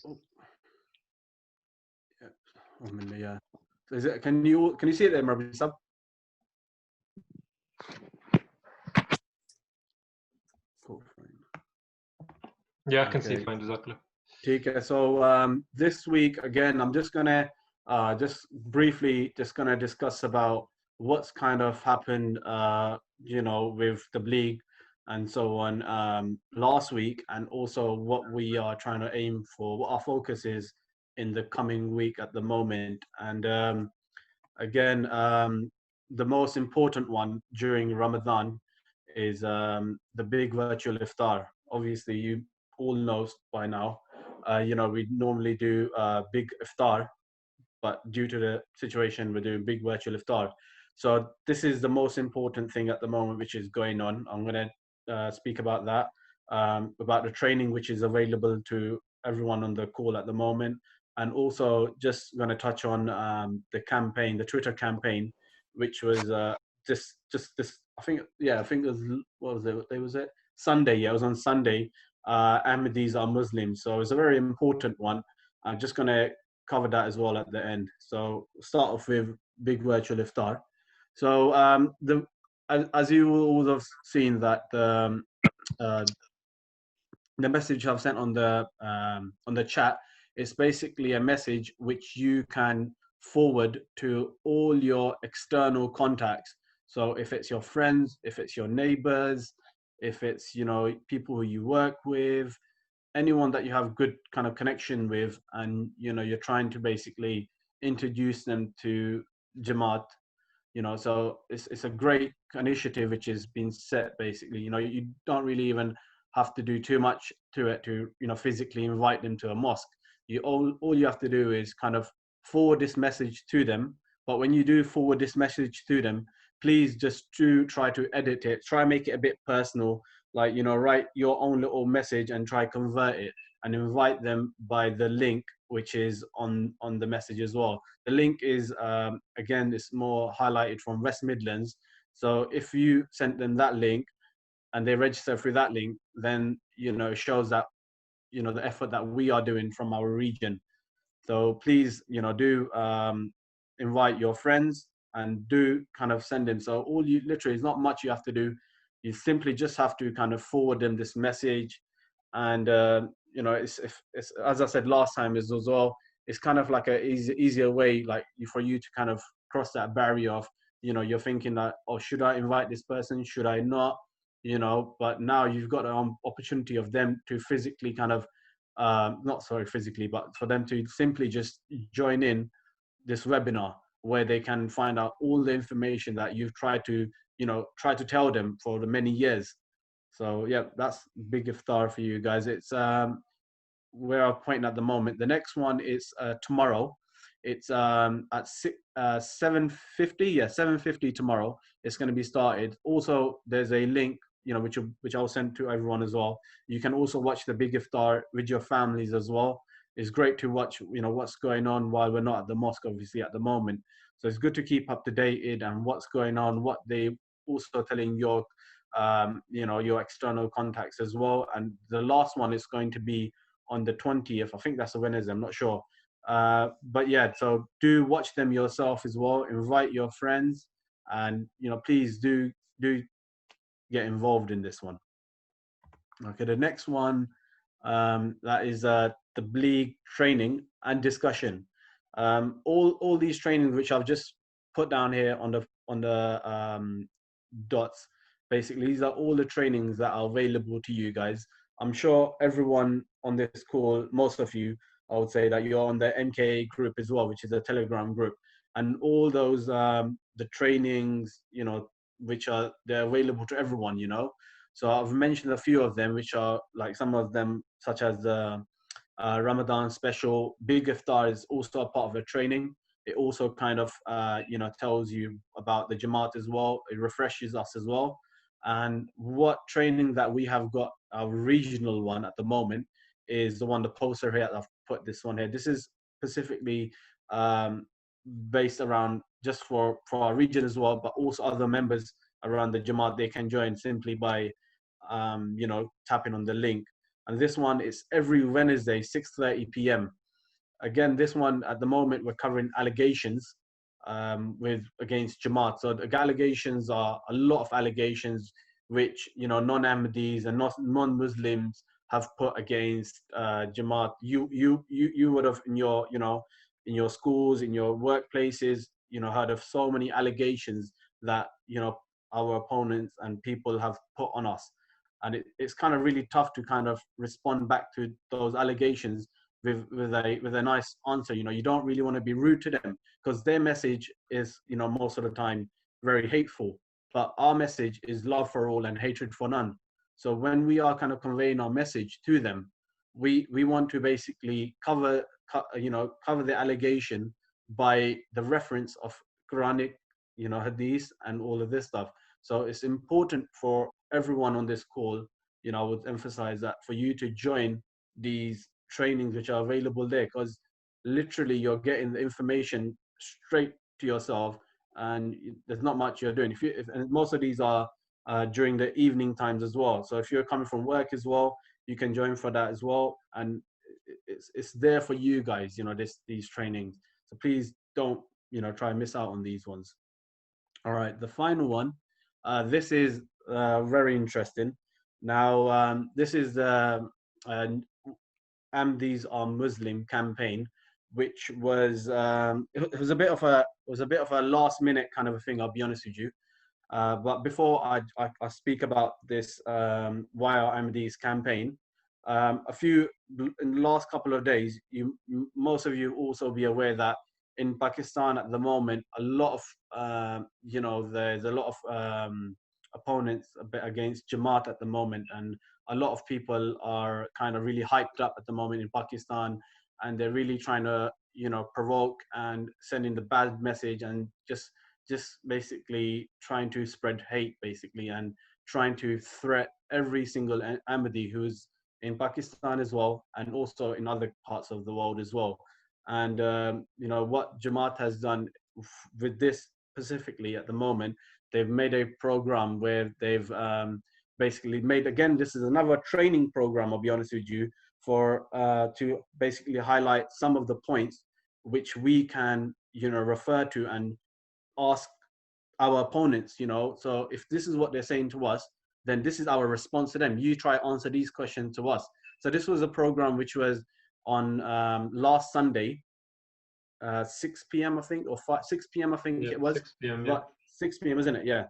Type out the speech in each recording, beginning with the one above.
Oh, yeah. Yeah. So is it, can you see it there, Murabbi Sab? Cool. Yeah, I can see Okay. fine, exactly. Okay. So this week again, I'm just gonna just briefly just gonna discuss about what's kind of happened, with the league and so on last week, and also what we are trying to aim for, what our focus is in the coming week at the moment. And again, the most important one during Ramadan is the big virtual iftar. Obviously, you all know by now. We normally do big iftar, but due to the situation, we're doing big virtual iftar. So this is the most important thing at the moment, which is going on. I'm going to speak about that, about the training which is available to everyone on the call at the moment, and also just going to touch on the campaign, the Twitter campaign, which was just this. I think yeah, I think it was what was it? What day was it? Sunday. Yeah, it was on Sunday. Ahmadis are Muslims, so it's a very important one. I'm just going to cover that as well at the end. So start off with big virtual iftar. So the as you all have seen that uh, the message I've sent on the chat is basically a message which you can forward to all your external contacts. So if it's your friends, if it's your neighbors, if it's people who you work with, anyone that you have good kind of connection with, and you're trying to basically introduce them to Jamaat. So it's a great initiative which has been set. Basically, you don't really even have to do too much to it to physically invite them to a mosque. All you have to do is kind of forward this message to them. But when you do forward this message to them, please just do try to edit it, try make it a bit personal, like write your own little message and try convert it and invite them by the link which is on the message as well. The link is again, it's more highlighted from West Midlands. So if you sent them that link and they register through that link, then it shows that the effort that we are doing from our region. So please, do invite your friends and do kind of send them. So all you literally is not much you have to do. You simply just have to kind of forward them this message, and it's as I said last time is as well. It's kind of like a easier way, like for you to kind of cross that barrier of you're thinking that, oh, should I invite this person? Should I not? But now you've got an opportunity of them to physically kind of not sorry physically, but for them to simply just join in this webinar where they can find out all the information that you've tried to tell them for the many years. So yeah, that's big iftar for you guys. It's where I'm pointing at the moment. The next one is tomorrow. It's at 7:50. Yeah, 7:50 tomorrow. It's going to be started. Also, there's a link, which I'll send to everyone as well. You can also watch the big iftar with your families as well. It's great to watch, what's going on while we're not at the mosque, obviously at the moment. So it's good to keep up to date and what's going on, what they also telling your external contacts as well. And the last one is going to be on the 20th. I think that's a Wednesday. I'm not sure. But yeah, so do watch them yourself as well. Invite your friends, and please do get involved in this one. Okay, the next one that is the bleak training and discussion. All these trainings which I've just put down here on the dots. Basically, these are all the trainings that are available to you guys. I'm sure everyone on this call, most of you, I would say that you're on the NKA group as well, which is a Telegram group, and all those the trainings, which they're available to everyone. So I've mentioned a few of them, which are like some of them, such as the Ramadan special. Big Iftar is also a part of the training. It also kind of, tells you about the Jamaat as well. It refreshes us as well. And what training that we have got, our regional one at the moment, is the one, the poster here. I've put this one here. This is specifically um, based around just for our region as well, but also other members around the Jamaat. They can join simply by, tapping on the link. and this one is every Wednesday, 6:30 p.m. Again, this one at the moment we're covering allegations with against Jamaat. So the allegations are a lot of allegations which non-Ahmadis and non-Muslims have put against Jamaat. You would have in your in your schools, in your workplaces, heard of so many allegations that our opponents and people have put on us, and it's kind of really tough to kind of respond back to those allegations with a nice answer. You don't really want to be rude to them because their message is most of the time very hateful, but our message is love for all and hatred for none. So when we are kind of conveying our message to them, we want to basically cover the allegation by the reference of Quranic hadith and all of this stuff. So it's important for everyone on this call, I would emphasize that, for you to join these trainings which are available there, because literally you're getting the information straight to yourself, and there's not much you're doing. And most of these are during the evening times as well. So if you're coming from work as well, you can join for that as well, and it's there for you guys. These trainings. So please don't try and miss out on these ones. All right, the final one. This is very interesting. Now, this is the Ahmadis are Muslim campaign, which was it was a bit of a last minute kind of a thing. I'll be honest with you. But before I speak about this why are Ahmadis campaign, in the last couple of days, most of you also be aware that in Pakistan at the moment, a lot of there's a lot of opponents against Jamaat at the moment, and a lot of people are kind of really hyped up at the moment in Pakistan, and they're really trying to provoke and sending the bad message, and just basically trying to spread hate basically, and trying to threat every single Ahmadi who's in Pakistan as well, and also in other parts of the world as well. And what Jamaat has done with this specifically at the moment, they've made a program where they've basically made, again, this is another training program, I'll be honest with you, for to basically highlight some of the points which we can refer to and ask our opponents. So if this is what they're saying to us, then this is our response to them. You try answer these questions to us. So this was a program which was on last Sunday, 6 p.m. I think, or 6 p.m. I think it was. 6 p.m. Yeah. 6 p.m. isn't it? Yeah.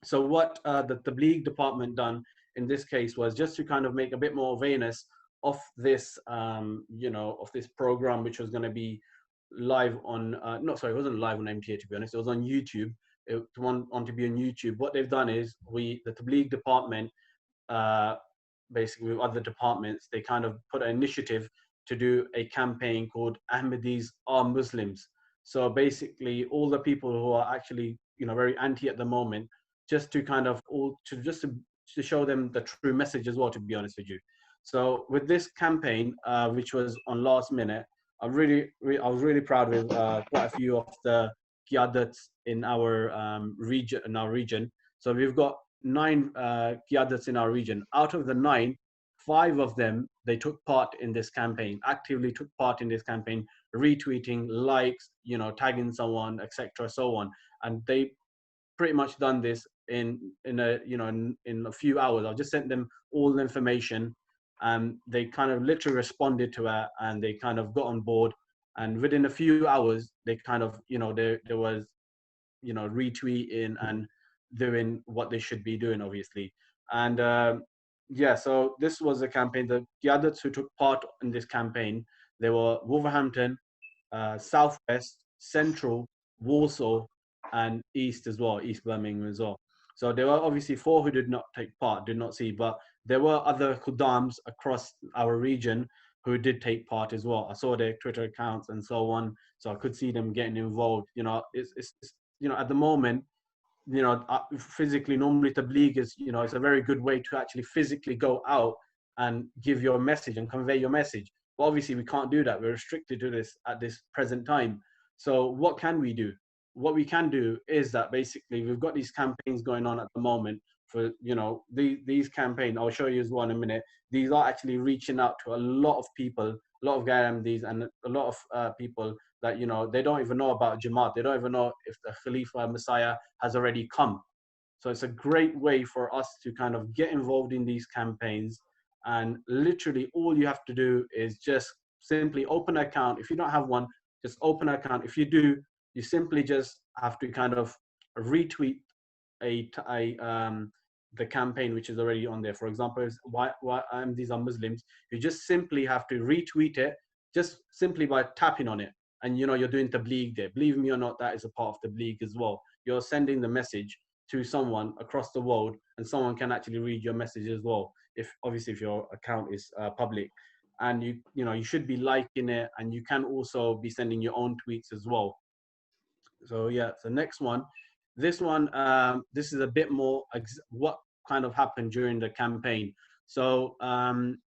So what the Tabligh department done in this case was just to kind of make a bit more awareness of this, of this program, which was going to be live on, no, sorry, it wasn't live on MTA, to be honest. It was on YouTube. It wanted to be on YouTube. What they've done is the Tabligh department, basically with other departments, they kind of put an initiative to do a campaign called Ahmadis are Muslims. So basically all the people who are actually, very anti at the moment, just to kind of to show them the true message as well, to be honest with you. So with this campaign, which was on last minute, I was really proud with quite a few of the qiyadats in our region. So we've got 9 qiyadats in our region. Out of the 9, 5 of them, they took part in this campaign, actively took part in this campaign, retweeting, likes, tagging someone, etc., so on. And they pretty much done this in a few hours. I've just sent them all the information, and they kind of literally responded to it, and they kind of got on board. And within a few hours, they kind of, there was, retweeting and doing what they should be doing, obviously. And yeah, so this was a campaign. The others who took part in this campaign, they were Wolverhampton, Southwest, Central, Warsaw, and East as well, East Birmingham as well. So there were obviously 4 who did not take part, did not see, but there were other Khuddams across our region who did take part as well. I saw their Twitter accounts and so on, so I could see them getting involved. It's at the moment, physically, normally Tabligh is, it's a very good way to actually physically go out and give your message and convey your message. But obviously we can't do that. We're restricted to this at this present time. So what can we do? What we can do is that basically we've got these campaigns going on at the moment for, you know, these campaigns, I'll show you as well in a minute. These are actually reaching out to a lot of people, a lot of Ghamdis, and a lot of people that, you know, they don't even know about Jamaat. They don't even know if the Khalifa Messiah has already come. So it's a great way for us to kind of get involved in these campaigns. And literally all you have to do is just simply open an account. If you don't have one, just open an account. If you do, you simply just have to kind of retweet the campaign which is already on there. For example, why these are Muslims. You just simply have to retweet it, just simply by tapping on it. And you know, you're doing tabligh there. Believe me or not, that is a part of tabligh as well. You're sending the message to someone across the world, and someone can actually read your message as well. If obviously if your account is public, and you know, you should be liking it, and you can also be sending your own tweets as well. So yeah, so next one, this one, this is a bit more what kind of happened during the campaign. So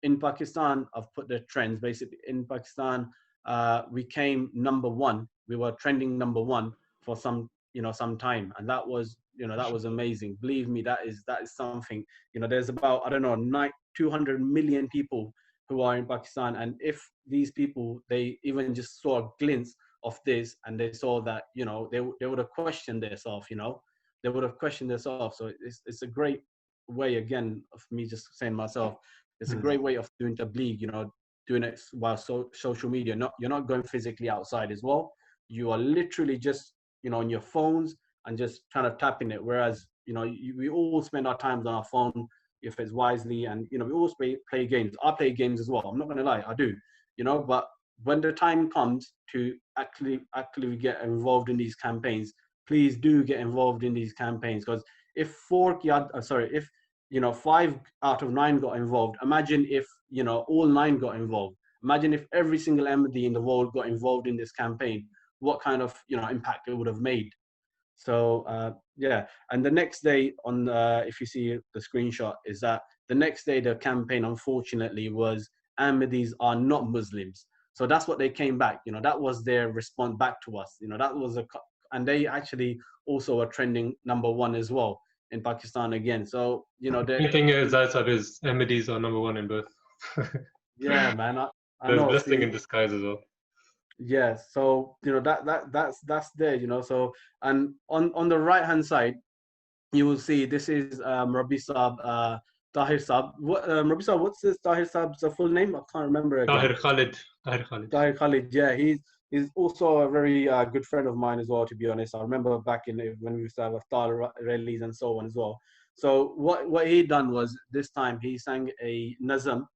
in Pakistan, I've put the trends. Basically, in Pakistan, we came #1. We were trending #1 for some time, and that was, you know, that was amazing. Believe me, that is something. You know, there's about, I don't know, 200 million people who are in Pakistan, and if these people, they even just saw a glimpse of this, and they saw that, you know, they would have questioned themselves, you know, they would have questioned themselves. So it's a great way, again, of me just saying myself, it's a great way of doing tabligh, you know, doing it while social media. You're not going physically outside as well. You are literally just, you know, on your phones and just kind of tapping it. Whereas, you know, we all spend our times on our phone if it's wisely, and you know, we always play games. I play games as well. I'm not gonna lie, I do, you know. But when the time comes to actually get involved in these campaigns, please do get involved in these campaigns, because if if you know 5 out of 9 got involved, imagine if, you know, all 9 got involved. Imagine if every single Ahmadi in the world got involved in this campaign, what kind of, you know, impact it would have made. So yeah, and the next day on, if you see the screenshot, is that the next day the campaign, unfortunately, was Ahmadis are not Muslims. So that's what they came back. You know, that was their response back to us. You know, that was and they actually also are trending #1 as well in Pakistan again. So you know, The thing is, Ahmadis are #1 in both. yeah, man, I There's know. blessing See, in disguise as well. yeah, so you know, that's there, you know. So, and on the right hand side, you will see this is Rabi Saab, Tahir Saab. What Rabi Saab? What's this Tahir Saab's full name? I can't remember again. Tahir Khalid. Tahir Khalid. Tahir Khalid. Yeah, he's also a very good friend of mine as well. To be honest, I remember back in when we used to have iftar rallies and so on as well. So what he done was, this time he sang a nazam,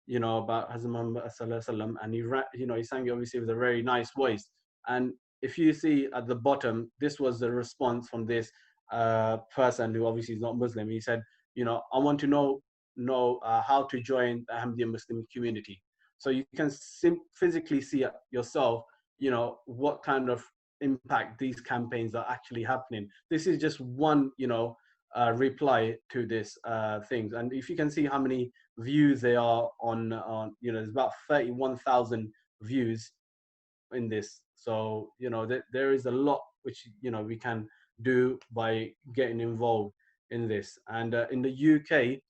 you know, about Hazrat Muhammad Sallallahu Alaihi Wasallam, and you know, he sang it obviously with a very nice voice. And if you see at the bottom, this was the response from this person who obviously is not Muslim. He said, you know, I want to know how to join the Ahmadiyya Muslim community. So you can physically see yourself, you know, what kind of impact these campaigns are actually happening. This is just one, you know, reply to this things. And if you can see how many views they are on, you know, there's about 31,000 views in this. So you know, there is a lot which, you know, we can do by getting involved in this. And in the UK,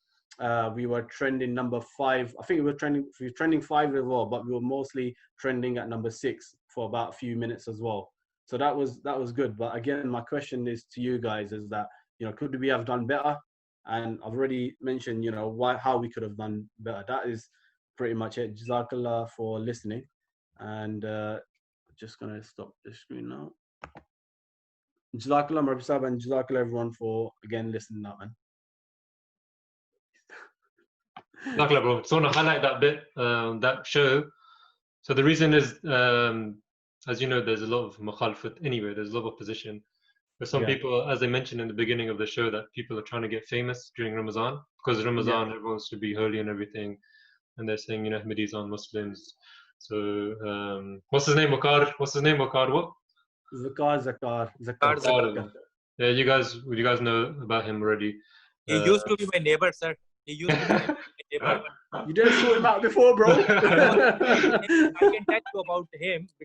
we were trending #5. I think we were trending 5 as well, but we were mostly trending at #6 for about a few minutes as well. So that was good. But again, my question is to you guys, is that, you know, could we have done better? And I've already mentioned, you know, how we could have done better. That is pretty much it. Jazakallah for listening. And just gonna stop the screen now. Jazakallah Rabbi Sahab, and Jazakallah everyone for again listening up, man. Jazakallah, bro. Just want to highlight that bit, that show. So the reason is, as you know, there's a lot of mukhalafat anyway. There's a lot of opposition. But some people, as I mentioned in the beginning of the show, that people are trying to get famous during Ramadan, because Ramadan everyone wants to be holy and everything, and they're saying, you know, Ahmadis aren't Muslims. So what's his name, Waqar? What? Zakar. Yeah, you guys know about him already. He used to be my neighbor, sir. He used to be my neighbor. You didn't sort him out before, bro. I can tell you about him.